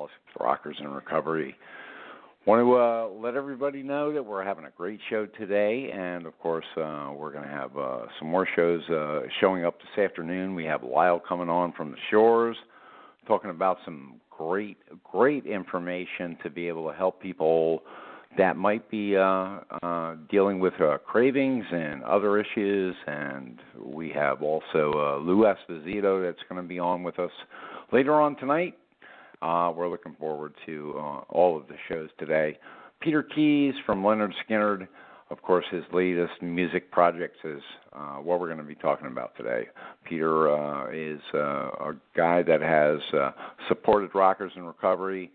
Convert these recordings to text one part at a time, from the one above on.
Fellowship of Rockers in Recovery. Want to let everybody know that we're having a great show today, and of course we're going to have some more shows showing up this afternoon. We have Lyle coming on from the Shores, talking about some great information to be able to help people that might be dealing with cravings and other issues. And we have also Lou Esposito that's going to be on with us later on tonight. We're looking forward to all of the shows today. Peter Keys from Lynyrd Skynyrd, of course, his latest music projects is what we're going to be talking about today. Peter is a guy that has supported Rockers in Recovery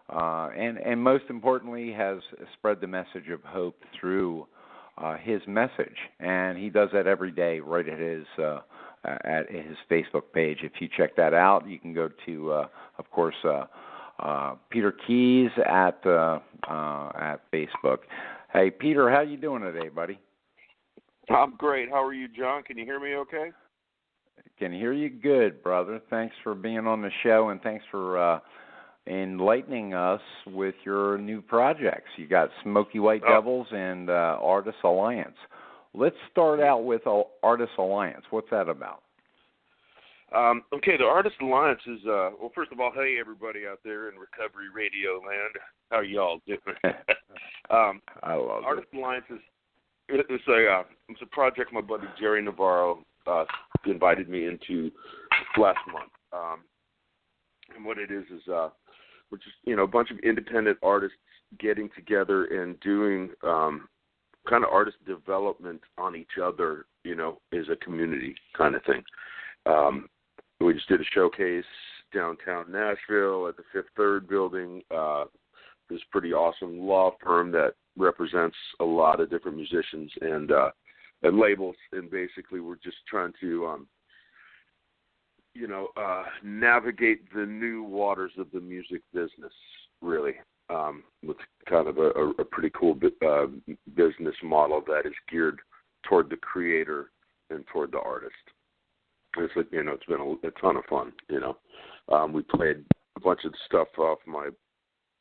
and most importantly has spread the message of hope through his message. And he does that every day right at his Facebook page. If you check that out, you can go to, of course, Peter Keys at Facebook. Hey, Peter, how you doing today, buddy? I'm great. How are you, John? Can you hear me okay? Can hear you good, brother. Thanks for being on the show, and thanks for enlightening us with your new projects. You got Smoky White Devils and Artist Alliance. Let's start out with Artist Alliance. What's that about? Okay, the Artist Alliance is, well, first of all, hey, everybody out there in Recovery Radio land. How y'all doing? I love Artist Alliance it's a project my buddy Jerry Navarro invited me into last month. And what it is we're just, a bunch of independent artists getting together and doing kind of artist development on each other, as a community kind of thing. We just did a showcase downtown Nashville at the Fifth Third building. This pretty awesome law firm that represents a lot of different musicians and labels, and basically we're just trying to, navigate the new waters of the music business, really. With kind of a pretty cool business model that is geared toward the creator and toward the artist. It's it's been a ton of fun. We played a bunch of stuff off my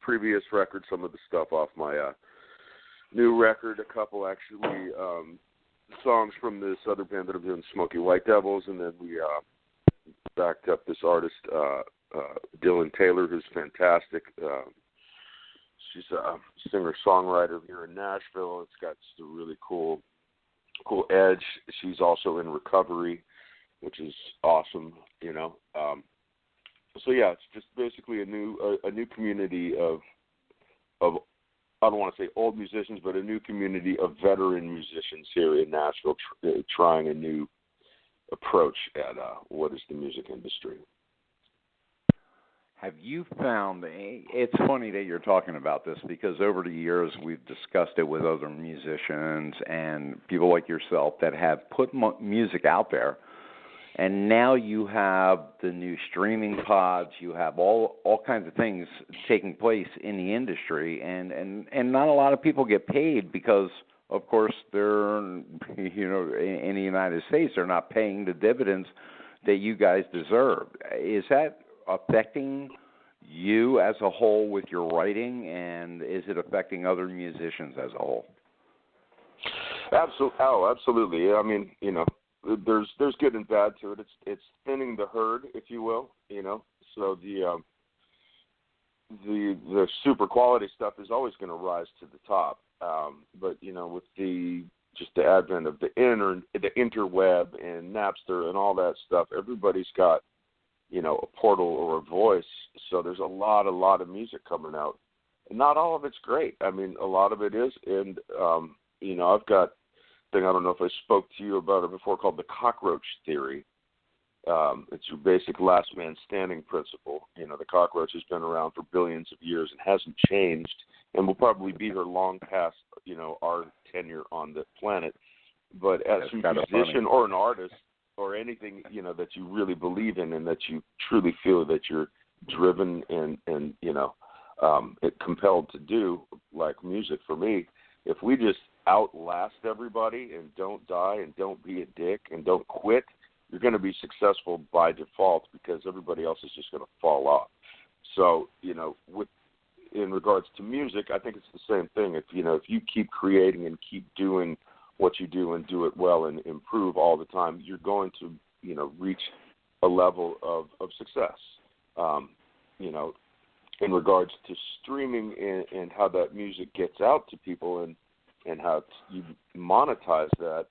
previous record, some of the stuff off my new record, a couple actually songs from this other band that I'm doing, Smoky White Devils, and then we backed up this artist, Dylan Taylor, who's fantastic. She's a singer-songwriter here in Nashville. It's got just a really cool edge. She's also in recovery, which is awesome, So yeah, it's just basically a new community of I don't want to say old musicians, but a new community of veteran musicians here in Nashville trying a new approach at what is the music industry. Have you found, it's funny that you're talking about this because over the years we've discussed it with other musicians and people like yourself that have put music out there, and now you have the new streaming pods, you have all kinds of things taking place in the industry, and not a lot of people get paid because, of course, they're, in the United States, they're not paying the dividends that you guys deserve. Is that affecting you as a whole with your writing, and is it affecting other musicians as a whole? Absolutely. I mean, there's good and bad to it. It's thinning the herd, if you will. So the super quality stuff is always going to rise to the top. But with the advent of the interweb and Napster and all that stuff, everybody's got a portal or a voice. So there's a lot of music coming out. And not all of it's great. I mean, a lot of it is. And, I've got a thing, I don't know if I spoke to you about it before, called the cockroach theory. It's your basic last man standing principle. The cockroach has been around for billions of years and hasn't changed and will probably be here long past, our tenure on the planet. But as a musician or an artist, or anything, that you really believe in and that you truly feel that you're driven and compelled to do, like music for me, if we just outlast everybody and don't die and don't be a dick and don't quit, you're going to be successful by default because everybody else is just going to fall off. So, in regards to music, I think it's the same thing. If you keep creating and keep doing what you do and do it well and improve all the time, you're going to, reach a level of success. In regards to streaming and how that music gets out to people and how you monetize that,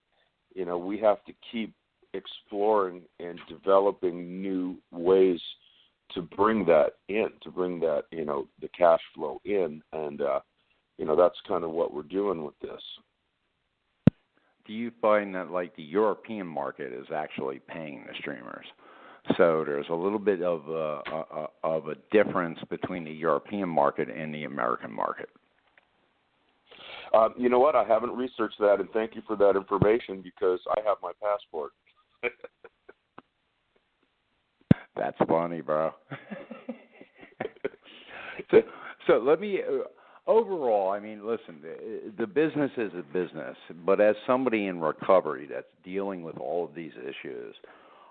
we have to keep exploring and developing new ways to bring that in, the cash flow in. And, that's kind of what we're doing with this. Do you find that, like, the European market is actually paying the streamers? So there's a little bit of a difference between the European market and the American market. You know what? I haven't researched that, and thank you for that information because I have my passport. That's funny, bro. So let me, overall, I mean, listen, the business is a business, but as somebody in recovery that's dealing with all of these issues,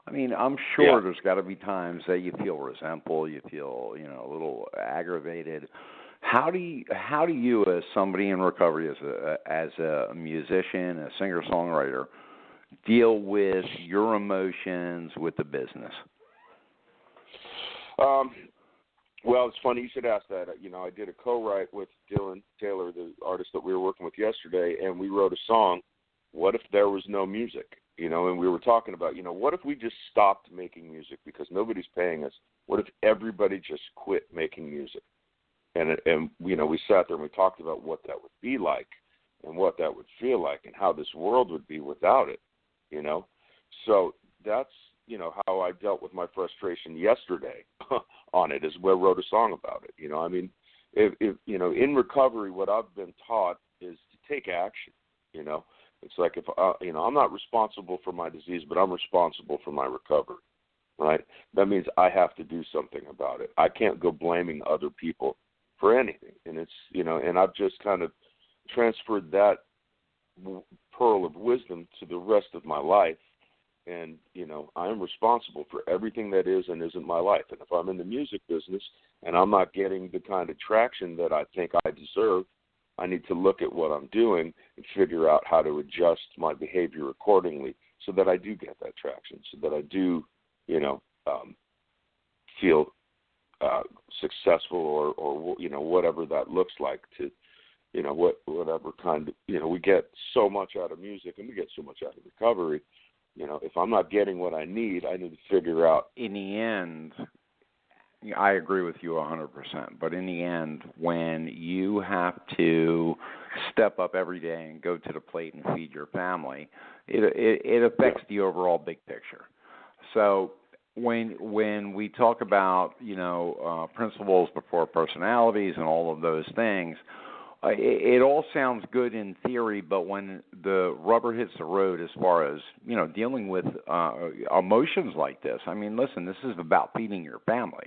I mean, I'm sure there's got to be times that you feel resentful, you feel, a little aggravated. How do you, as somebody in recovery, as a musician, a singer-songwriter, deal with your emotions with the business? Well, it's funny you should ask that. I did a co-write with Dylan Taylor, the artist that we were working with yesterday, and we wrote a song, What If There Was No Music? And we were talking about, what if we just stopped making music because nobody's paying us? What if everybody just quit making music? And we sat there and we talked about what that would be like and what that would feel like and how this world would be without it, So that's, how I dealt with my frustration yesterday on it, is where I wrote a song about it. I mean, if in recovery, what I've been taught is to take action, It's like if I'm not responsible for my disease, but I'm responsible for my recovery, right? That means I have to do something about it. I can't go blaming other people for anything. And it's, and I've just kind of transferred that pearl of wisdom to the rest of my life. And, I am responsible for everything that is and isn't my life. And if I'm in the music business and I'm not getting the kind of traction that I think I deserve, I need to look at what I'm doing and figure out how to adjust my behavior accordingly so that I do get that traction, so that I do, feel successful or whatever that looks like to, whatever kind of, we get so much out of music and we get so much out of recovery. If I'm not getting what I need to figure out. In the end, I agree with you 100%. But in the end, when you have to step up every day and go to the plate and feed your family, it affects the overall big picture. So when we talk about principles before personalities and all of those things, it all sounds good in theory, but when the rubber hits the road as far as, dealing with emotions like this, I mean, listen, this is about feeding your family.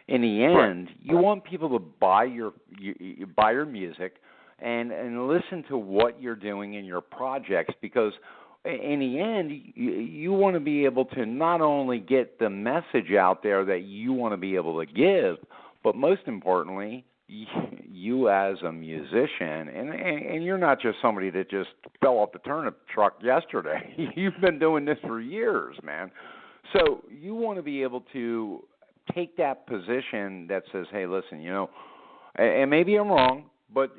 In the end, you want people to buy your music and listen to what you're doing in your projects, because in the end, you want to be able to not only get the message out there that you want to be able to give, but most importantly, you as a musician, and you're not just somebody that just fell off the turnip truck yesterday. You've been doing this for years, man. So you want to be able to take that position that says, hey, listen, and maybe I'm wrong, but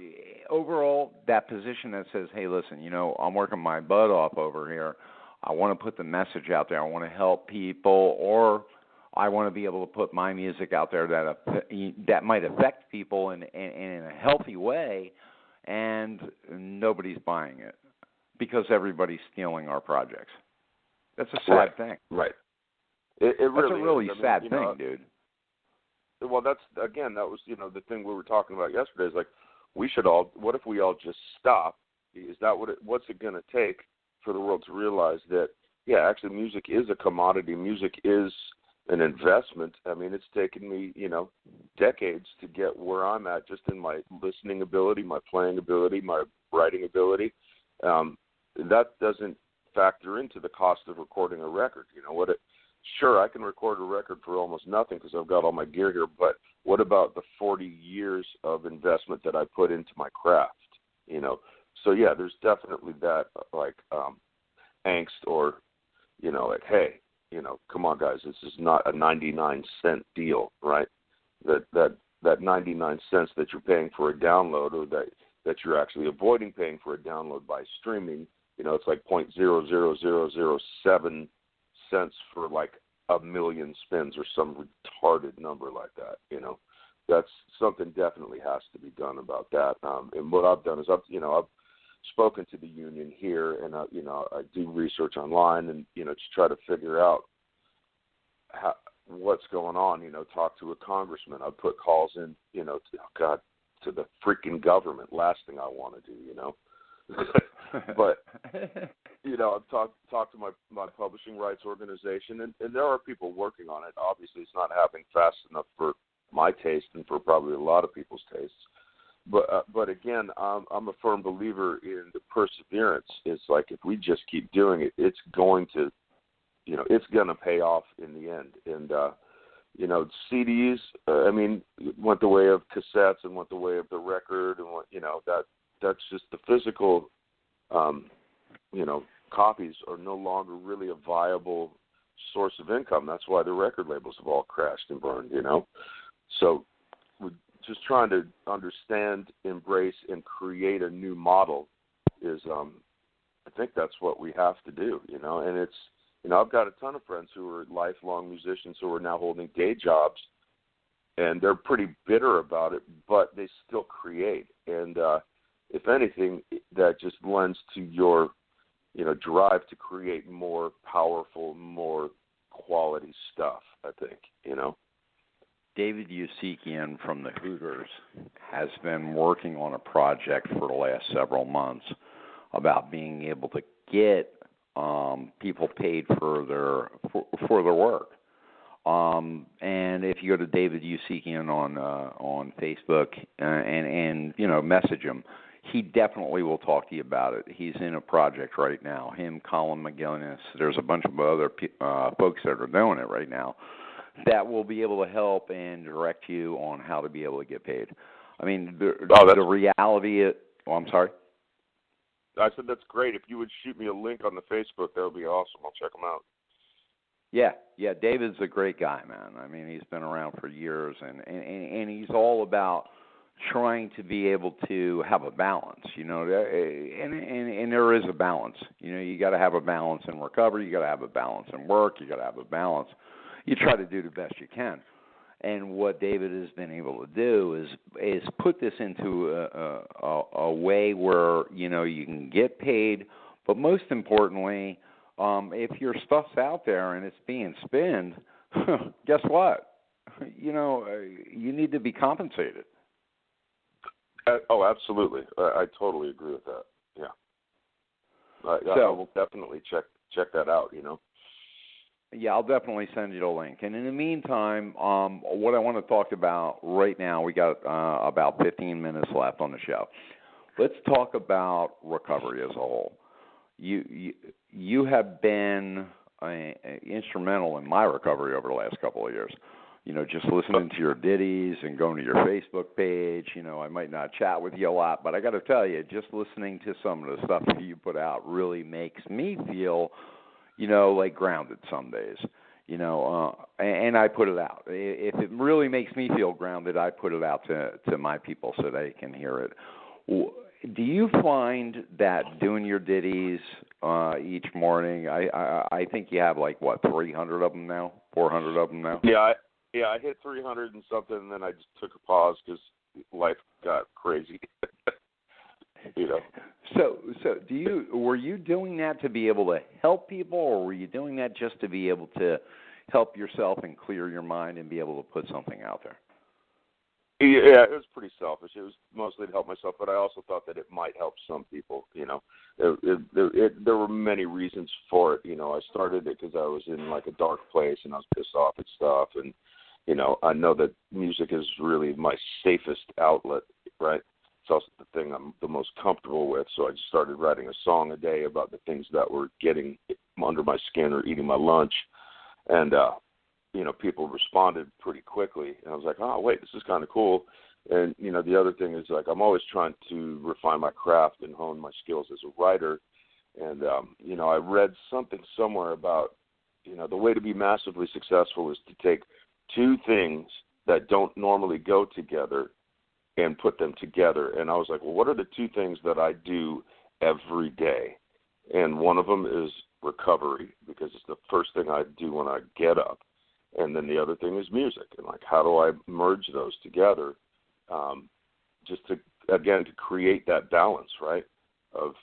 overall that position that says, hey, listen, I'm working my butt off over here. I want to put the message out there. I want to help people, or I want to be able to put my music out there that might affect people in a healthy way, and nobody's buying it because everybody's stealing our projects. That's a sad thing. Right. That's really a really is. sad thing, dude. Well, that was, the thing we were talking about yesterday is like, what if we all just stop? Is that what's it going to take for the world to realize that, yeah, actually music is a commodity. Music is an investment. I mean, it's taken me, decades to get where I'm at just in my listening ability, my playing ability, my writing ability. That doesn't factor into the cost of recording a record. sure, I can record a record for almost nothing because I've got all my gear here, but what about the 40 years of investment that I put into my craft, you know? So, yeah, there's definitely that, like, angst or, you know, like, hey, you know, come on, guys, this is not a 99-cent deal, right? That 99 cents that you're paying for a download, or that you're actually avoiding paying for a download by streaming, you know, it's like 0.00007 cents for like a million spins or some retarded number like that, you know. That's something definitely has to be done about that. And what I've done is I've spoken to the union here, and you know, I do research online, and you know, to try to figure out what's going on. You know, talk to a congressman. I put calls in, you know, to the freaking government. Last thing I want to do, you know. But you know, I've talked to my publishing rights organization, and there are people working on it. Obviously, it's not happening fast enough for my taste and for probably a lot of people's tastes. But again, I'm a firm believer in the perseverance. It's like if we just keep doing it, it's going to, you know, it's going to pay off in the end. And you know, CDs, I mean, went the way of cassettes and went the way of the record, and you know, that's just the physical. You know, copies are no longer really a viable source of income. That's why the record labels have all crashed and burned, you know. So we're just trying to understand, embrace, and create a new model is, I think that's what we have to do, you know. And it's, you know, I've got a ton of friends who are lifelong musicians who are now holding day jobs, and they're pretty bitter about it, but they still create. And if anything, that just lends to your, you know, drive to create more powerful, more quality stuff, I think, you know. David Issac from the Hooters has been working on a project for the last several months about being able to get people paid for their work. And if you go to David Issac on Facebook and you know, message him, he definitely will talk to you about it. He's in a project right now. Him, Colin McGinnis, there's a bunch of other folks that are doing it right now that will be able to help and direct you on how to be able to get paid. I mean, the reality is, I'm sorry? I said that's great. If you would shoot me a link on the Facebook, that would be awesome. I'll check them out. Yeah, David's a great guy, man. I mean, he's been around for years, and he's all about trying to be able to have a balance, you know, and there is a balance. You know, you got to have a balance in recovery, you got to have a balance in work, you got to have a balance. You try to do the best you can. And what David has been able to do is put this into a way where, you know, you can get paid, but most importantly, if your stuff's out there and it's being spinned, guess what? You know, you need to be compensated. Oh, absolutely. I totally agree with that. Yeah. I will definitely check that out, you know. Yeah, I'll definitely send you the link. And in the meantime, what I want to talk about right now, we got about 15 minutes left on the show. Let's talk about recovery as a whole. You have been instrumental in my recovery over the last couple of years. You know, just listening to your ditties and going to your Facebook page. You know, I might not chat with you a lot, but I got to tell you, just listening to some of the stuff that you put out really makes me feel, you know, like grounded some days. You know, and I put it out. If it really makes me feel grounded, I put it out to my people so they can hear it. Do you find that doing your ditties each morning, I think you have like, what, 300 of them now? 400 of them now? Yeah, I hit 300 and something, and then I just took a pause because life got crazy. You know. So were you doing that to be able to help people, or were you doing that just to be able to help yourself and clear your mind and be able to put something out there? Yeah, it was pretty selfish. It was mostly to help myself, but I also thought that it might help some people. You know, there were many reasons for it. You know, I started it because I was in like a dark place and I was pissed off at stuff, and you know, I know that music is really my safest outlet, right? It's also the thing I'm the most comfortable with. So I just started writing a song a day about the things that were getting under my skin or eating my lunch. And people responded pretty quickly, and I was like, oh wait, this is kind of cool. And the other thing is, like, I'm always trying to refine my craft and hone my skills as a writer. And I read something somewhere about the way to be massively successful is to take two things that don't normally go together and put them together. And I was like, well, what are the two things that I do every day? And one of them is recovery, because it's the first thing I do when I get up. And then the other thing is music. And, like, how do I merge those together just to create that balance, right, of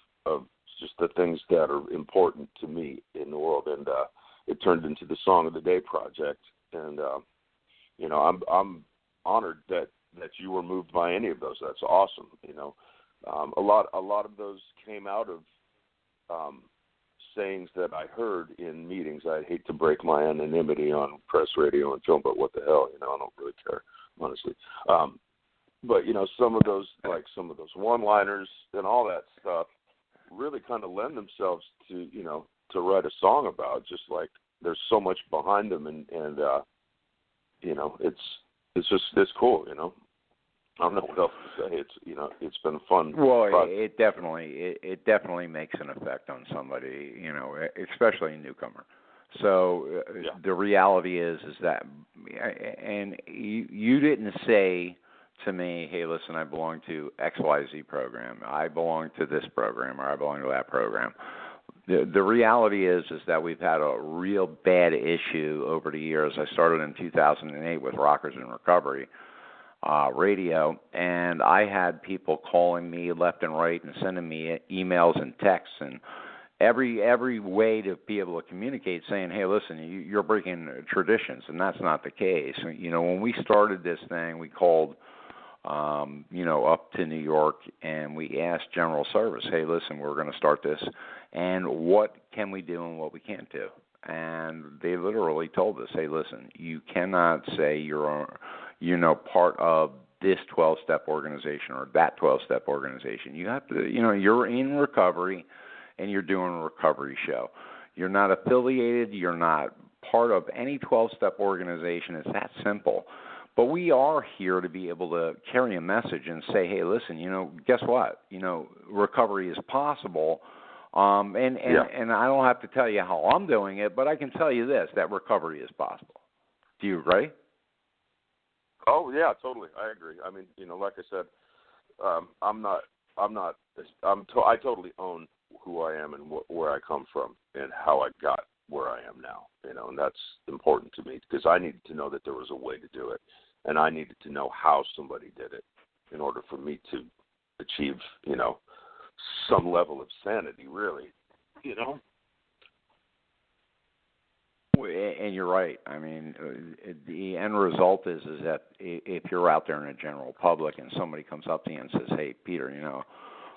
just the things that are important to me in the world. And it turned into the Song of the Day project. And, I'm honored that you were moved by any of those. That's awesome. A lot of those came out of sayings that I heard in meetings. I hate to break my anonymity on press, radio, and film, but what the hell, I don't really care, honestly. But some of those one-liners and all that stuff really kind of lend themselves to to write a song about. Just like there's so much behind them, and it's cool. I don't know what else to say. It's been a fun. Well, project. it definitely makes an effect on somebody, especially a newcomer. So the reality is that, and you didn't say to me, hey, listen, I belong to XYZ program, I belong to this program, or I belong to that program. The reality is that we've had a real bad issue over the years. I started in 2008 with Rockers in Recovery radio, and I had people calling me left and right and sending me emails and texts and every way to be able to communicate, saying, hey, listen, you're breaking traditions, and that's not the case. When we started this thing, we called up to New York, and we asked General Service, hey, listen, we're going to start this, and what can we do and what we can't do? And they literally told us, hey, listen, you cannot say you're part of this 12-step organization or that 12-step organization. You have to, you're in recovery, and you're doing a recovery show. You're not affiliated. You're not part of any 12-step organization. It's that simple. But we are here to be able to carry a message and say, hey, listen, guess what? Recovery is possible. And I don't have to tell you how I'm doing it, but I can tell you this, that recovery is possible. Do you agree? Oh, yeah, totally. I agree. I mean, like I said, I totally own who I am and where I come from and how I got where I am now, and that's important to me because I needed to know that there was a way to do it, and I needed to know how somebody did it in order for me to achieve, some level of sanity, really, And you're right. I mean, the end result is that if you're out there in the general public and somebody comes up to you and says, hey, Peter,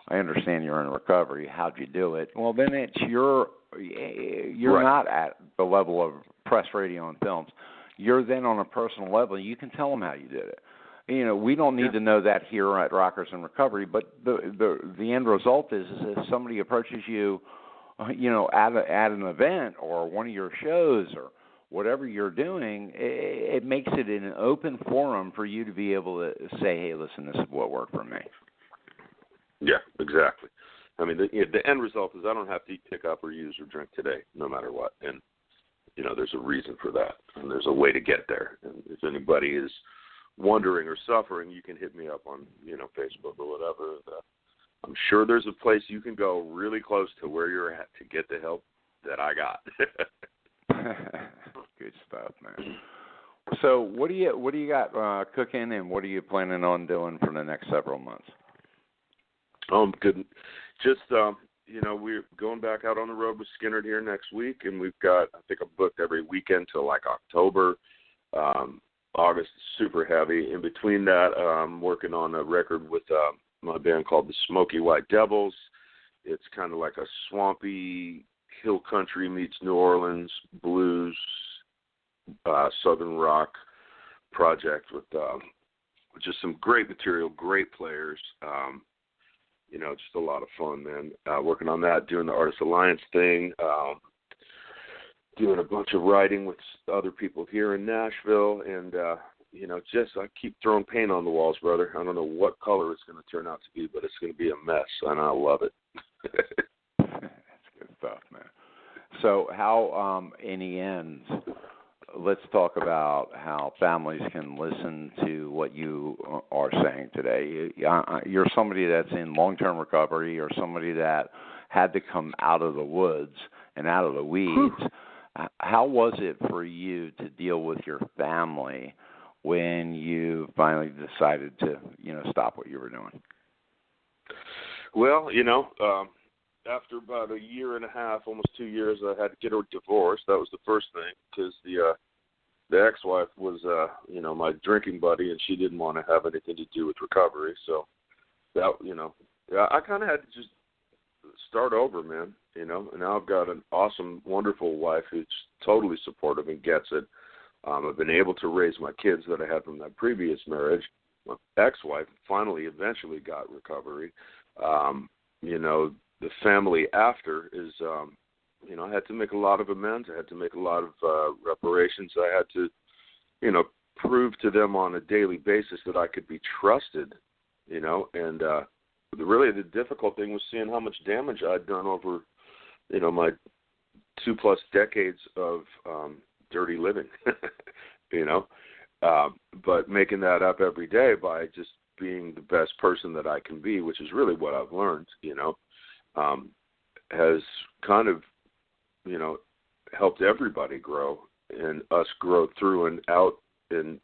I understand you're in recovery. How'd you do it? Well, then it's you're right. Not at the level of press, radio, and films. You're then on a personal level. You can tell them how you did it. We don't need to know that here at Rockers in Recovery, but the end result is if somebody approaches you, at an event or one of your shows or whatever you're doing, it makes it an open forum for you to be able to say, hey, listen, this is what worked for me. Yeah, exactly. I mean, the end result is I don't have to eat, pick up, or use or drink today, no matter what. And, there's a reason for that, and there's a way to get there. And if anybody is wondering or suffering, you can hit me up on, Facebook or whatever. I'm sure there's a place you can go really close to where you're at to get the help that I got. Good stuff, man. So what do you got cooking, and what are you planning on doing for the next several months? Good. Just, we're going back out on the road with Skynyrd here next week, and we've got, I think I'm booked every weekend till like October. August is super heavy. In between that, I'm working on a record with my band called the Smoky White Devils. It's kind of like a swampy hill country meets New Orleans blues, southern rock project with just some great material, great players. Just a lot of fun, man. Working on that, doing the Artist Alliance thing. doing a bunch of writing with other people here in Nashville, and just I keep throwing paint on the walls, brother. I don't know what color it's going to turn out to be, but it's going to be a mess, and I love it. That's good stuff, man. So how, in the end, let's talk about how families can listen to what you are saying today. You're somebody that's in long-term recovery, or somebody that had to come out of the woods and out of the weeds. How was it for you to deal with your family when you finally decided to, stop what you were doing? Well, after about a year and a half, almost 2 years, I had to get a divorce. That was the first thing, because the ex-wife was, my drinking buddy, and she didn't want to have anything to do with recovery. So that, I kind of had to just start over, man. And now I've got an awesome, wonderful wife who's totally supportive and gets it. I've been able to raise my kids that I had from that previous marriage. My ex-wife eventually got recovery. The family after is, I had to make a lot of amends. I had to make a lot of reparations. I had to, prove to them on a daily basis that I could be trusted, and really the difficult thing was seeing how much damage I'd done over, my 2+ decades of dirty living, but making that up every day by just being the best person that I can be, which is really what I've learned, has kind of, helped everybody grow and us grow through and out and,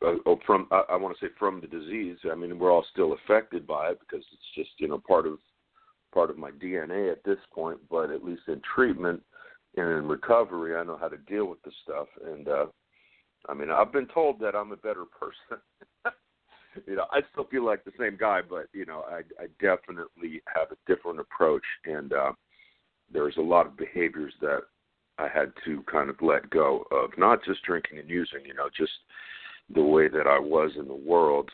I want to say from the disease. I mean, we're all still affected by it because it's just, part of my DNA at this point, but at least in treatment and in recovery, I know how to deal with this stuff. And, I've been told that I'm a better person. I still feel like the same guy, but, I definitely have a different approach. And there's a lot of behaviors that I had to kind of let go of, not just drinking and using, just the way that I was in the world.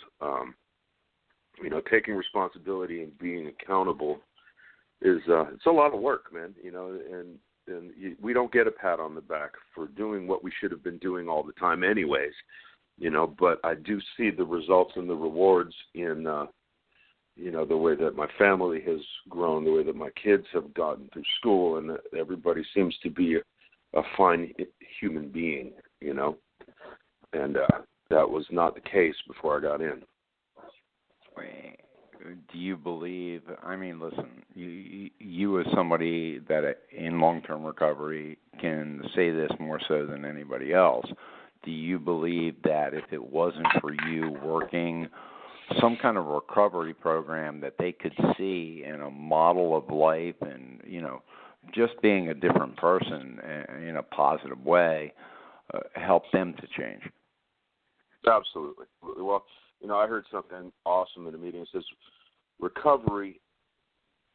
Taking responsibility and being accountable is it's a lot of work, man, and we don't get a pat on the back for doing what we should have been doing all the time anyways, but I do see the results and the rewards in, the way that my family has grown, the way that my kids have gotten through school, and everybody seems to be a fine human being, and that was not the case before I got in. Do you believe, listen, you as somebody that in long-term recovery can say this more so than anybody else, do you believe that if it wasn't for you working some kind of recovery program that they could see in a model of life and, just being a different person in a positive way, help them to change? Absolutely. Well, I heard something awesome in a meeting. It says recovery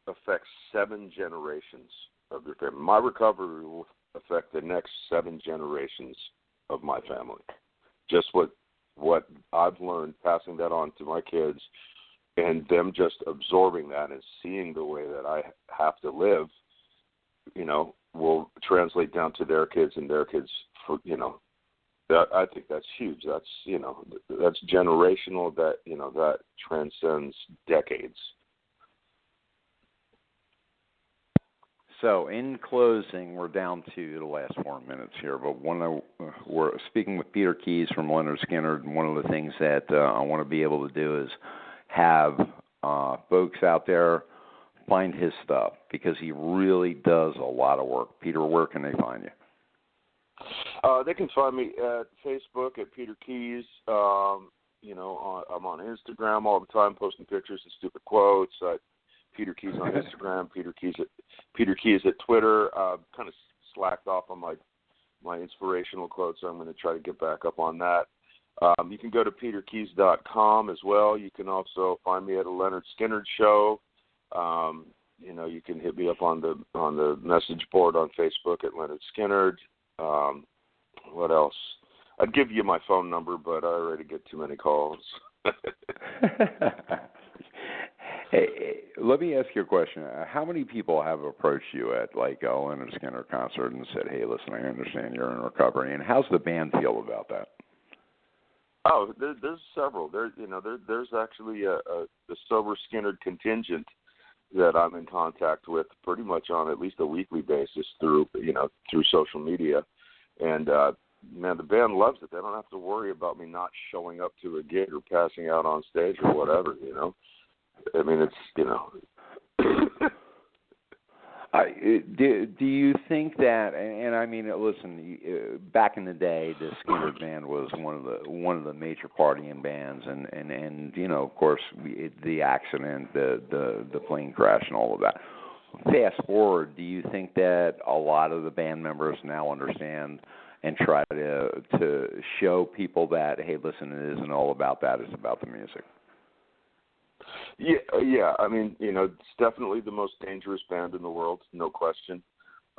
affects 7 generations of your family. My recovery will affect the next 7 generations of my family. Just what I've learned, passing that on to my kids, and them just absorbing that and seeing the way that I have to live, will translate down to their kids and their kids. I think that's huge. That's generational. That transcends decades. So, in closing, we're down to the last 4 minutes here, but we're speaking with Peter Keys from Lynyrd Skynyrd, and one of the things that I want to be able to do is have folks out there find his stuff, because he really does a lot of work. Peter, where can they find you? They can find me at Facebook at Peter Keys. I'm on Instagram all the time, posting pictures and stupid quotes. Peter Keys on Instagram, Peter Keys at Twitter. Kind of slacked off on my inspirational quotes, so I'm going to try to get back up on that. You can go to peterkeys.com as well. You can also find me at a Lynyrd Skynyrd show. You can hit me up on the message board on Facebook at Lynyrd Skynyrd. What else? I'd give you my phone number, but I already get too many calls. Hey, let me ask you a question. How many people have approached you at like a Lynyrd Skynyrd concert and said, "Hey, listen, I understand you're in recovery," and how's the band feel about that? Oh, there's several. There's actually a sober Skynyrd contingent that I'm in contact with pretty much on at least a weekly basis through social media, and man, the band loves it. They don't have to worry about me not showing up to a gig or passing out on stage or whatever. I mean, do you think that? And I mean, listen, back in the day, the Skynyrd band was one of the major partying bands, and of course, the accident, the plane crash, and all of that. Fast forward, do you think that a lot of the band members now understand and try to show people that, hey, listen, it isn't all about that; it's about the music? Yeah. I mean, it's definitely the most dangerous band in the world, no question.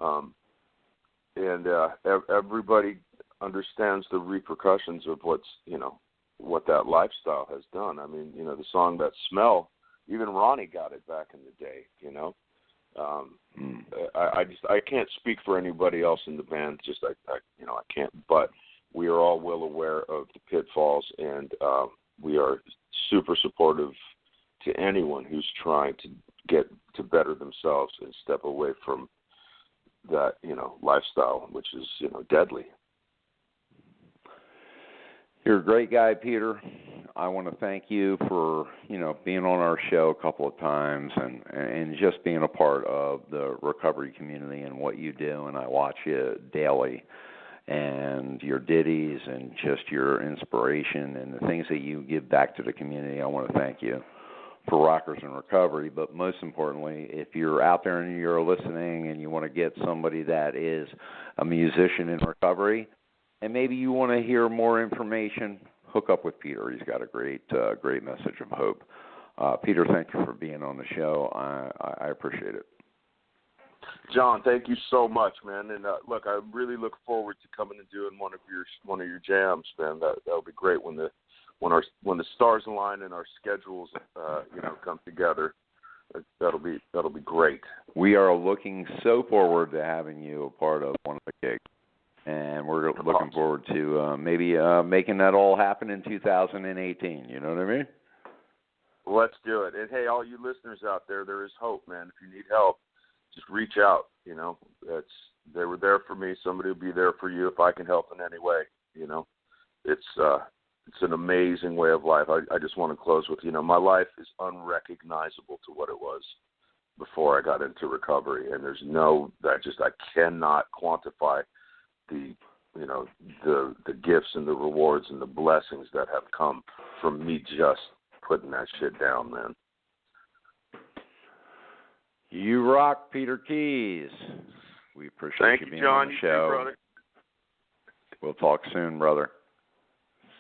And everybody understands the repercussions of what that lifestyle has done. I mean, the song "That Smell," even Ronnie got it back in the day. I can't speak for anybody else in the band. I can't. But we are all well aware of the pitfalls, and we are super supportive to anyone who's trying to get to better themselves and step away from that, lifestyle, which is, deadly. You're a great guy, Peter. I want to thank you for, being on our show a couple of times and just being a part of the recovery community and what you do. And I watch you daily, and your ditties and just your inspiration and the things that you give back to the community. I want to thank you for Rockers in Recovery, but most importantly, if you're out there and you're listening and you want to get somebody that is a musician in recovery, and maybe you want to hear more information, hook up with Peter. He's got a great message of hope. Peter, thank you for being on the show. I appreciate it. John, thank you so much, man. And look, I really look forward to coming and doing one of your jams, man. That'll be great when the stars align and our schedules, come together. That'll be great. We are looking so forward to having you a part of one of the gigs, and we're looking forward to maybe making that all happen in 2018. You know what I mean? Let's do it. And hey, all you listeners out there is hope, man. If you need help, just reach out. They were there for me. Somebody will be there for you if I can help in any way. It's an amazing way of life. I just want to close with, my life is unrecognizable to what it was before I got into recovery. And I cannot quantify the gifts and the rewards and the blessings that have come from me just putting that shit down, man. You rock, Peter Keys. We appreciate you being on the show. Thank you, brother. We'll talk soon, brother.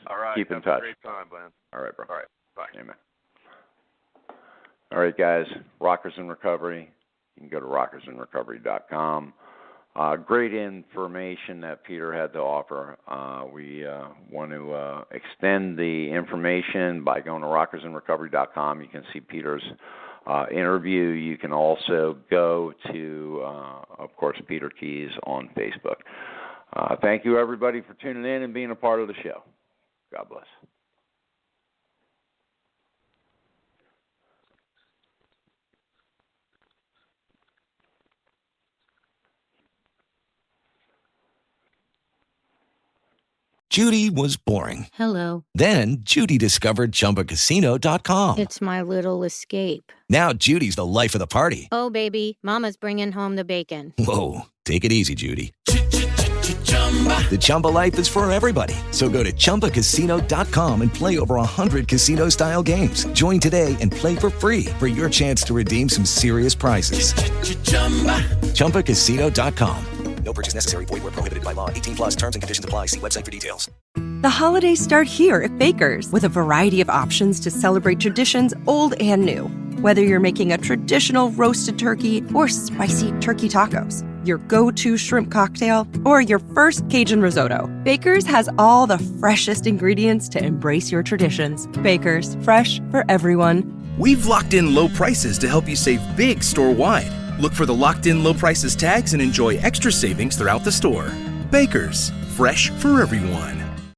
All right. Keep in touch. A great time, man. All right, bro. All right. Bye. Amen. All right, guys. Rockers in Recovery. You can go to rockersinrecovery.com. Great information that Peter had to offer. We want to extend the information by going to rockersinrecovery.com. You can see Peter's interview. You can also go to, of course, Peter Keys on Facebook. Thank you, everybody, for tuning in and being a part of the show. God bless. Judy was boring. Hello. Then Judy discovered ChumbaCasino.com. It's my little escape. Now Judy's the life of the party. Oh, baby, mama's bringing home the bacon. Whoa, take it easy, Judy. The Chumba life is for everybody. So go to ChumbaCasino.com and play over 100 casino-style games. Join today and play for free for your chance to redeem some serious prizes. ChumbaCasino.com. No purchase necessary. Void where prohibited by law. 18+ terms and conditions apply. See website for details. The holidays start here at Baker's with a variety of options to celebrate traditions old and new. Whether you're making a traditional roasted turkey or spicy turkey tacos, your go-to shrimp cocktail, or your first Cajun risotto, Baker's has all the freshest ingredients to embrace your traditions. Baker's, fresh for everyone. We've locked in low prices to help you save big store-wide. Look for the locked in low prices tags and enjoy extra savings throughout the store. Baker's, fresh for everyone.